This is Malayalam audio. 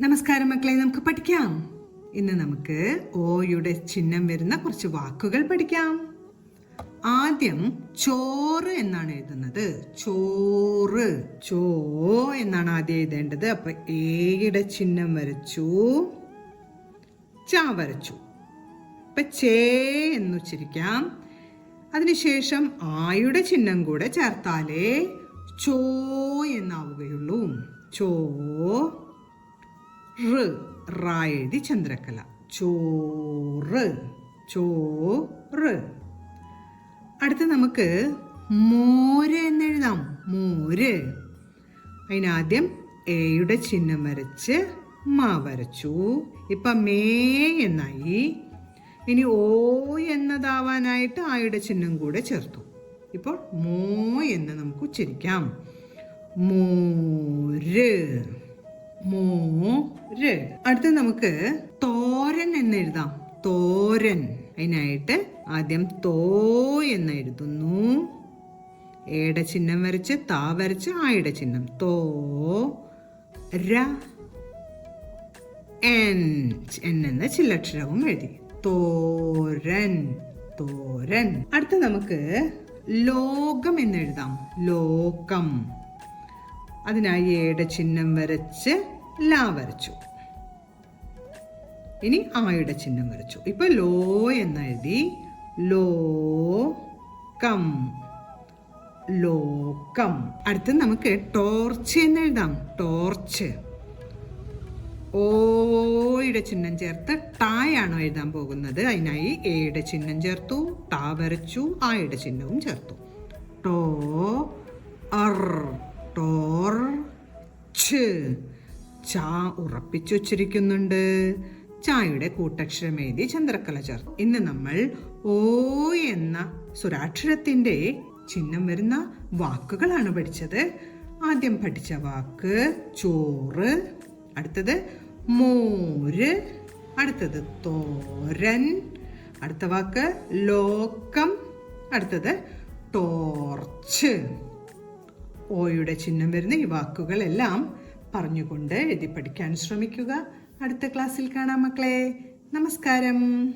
നമസ്കാരം മക്കളെ, നമുക്ക് പഠിക്കാം. ഇന്ന് നമുക്ക് ഓയുടെ ചിഹ്നം വരുന്ന കുറച്ച് വാക്കുകൾ പഠിക്കാം. ആദ്യം ചോറ് എന്നാണ് എഴുതുന്നത്. ചോറ്, ചോ എന്നാണ് ആദ്യം എഴുതേണ്ടത്. അപ്പൊ ഏയുടെ ചിഹ്നം വരച്ചു, ച വരച്ചു. ഇപ്പൊ ചേ എന്ന് ഉച്ചരിക്കാം. അതിനുശേഷം ആയുടെ ചിഹ്നം കൂടെ ചേർത്താലേ ചോ എന്നാവുകയുള്ളൂ. ചോ റ് എഴുതി ചന്ദ്രക്കല. ചോറ്, ചോറ്. അടുത്ത് നമുക്ക് മോര് എന്നെഴുതാം. മോര്. അതിനാദ്യം എയുടെ ചിഹ്നം വരച്ച് മ വരച്ചു. ഇപ്പൊ മേ എന്നായി. ഇനി ഓ എന്നതാവാനായിട്ട് ആയുടെ ചിഹ്നം കൂടെ ചേർത്തു. ഇപ്പോൾ മോ എന്ന് നമുക്ക് ഉച്ചരിക്കാം. മോര്, മോര്. അടുത്ത് നമുക്ക് തോരൻ എന്നെഴുതാം. തോരൻ. അതിനായിട്ട് ആദ്യം തോ എന്ന് എഴുതുന്നു. ഏയുടെ ചിഹ്നം വരച്ച് താ വരച്ച് ആയുടെ ചിഹ്നം. തോ ര എൻ എന്ന ചില്ലക്ഷരവും എഴുതി. തോരൻ, തോരൻ. അടുത്ത് നമുക്ക് ലോകം എന്നെഴുതാം. ലോകം. അതിനായി ഏയുടെ ചിഹ്നം വരച്ച് ലാ വരച്ചു. ഇനി ആയുടെ ചിഹ്നം വരച്ചു. ഇപ്പൊ ലോ എന്നെഴുതി. ലോ കം, ലോകം. അടുത്ത് നമുക്ക് ടോർച്ച് എന്നെഴുതാം. ടോർച്ച്. ഓയുടെ ചിഹ്നം ചേർത്ത് ടായാണോ എഴുതാൻ പോകുന്നത്. അതിനായി എയുടെ ചിഹ്നം ചേർത്തു, ടാ വരച്ചു, ആയുടെ ചിഹ്നവും ചേർത്തു. ടോ അർ, ടോർച്ച്. ച ഉറപ്പിച്ചു വച്ചിരിക്കുന്നുണ്ട്. ചായയുടെ കൂട്ടക്ഷരം എഴുതി ചന്ദ്രക്കല ചേർത്തു. ഇന്ന് നമ്മൾ ഓ എന്ന സ്വരാക്ഷരത്തിന്റെ ചിഹ്നം വരുന്ന വാക്കുകളാണ് പഠിച്ചത്. ആദ്യം പഠിച്ച വാക്ക് ചോറ്, അടുത്തത് മോര്, അടുത്തത് തോരൻ, അടുത്ത വാക്ക് ലോകം, അടുത്തത് ടോർച്ച്. ഓയുടെ ചിഹ്നം വരുന്ന ഈ വാക്കുകളെല്ലാം പറഞ്ഞുകൊണ്ട് എഴുതി പഠിക്കാൻ ശ്രമിക്കുക. അടുത്ത ക്ലാസ്സിൽ കാണാം മക്കളെ. നമസ്കാരം.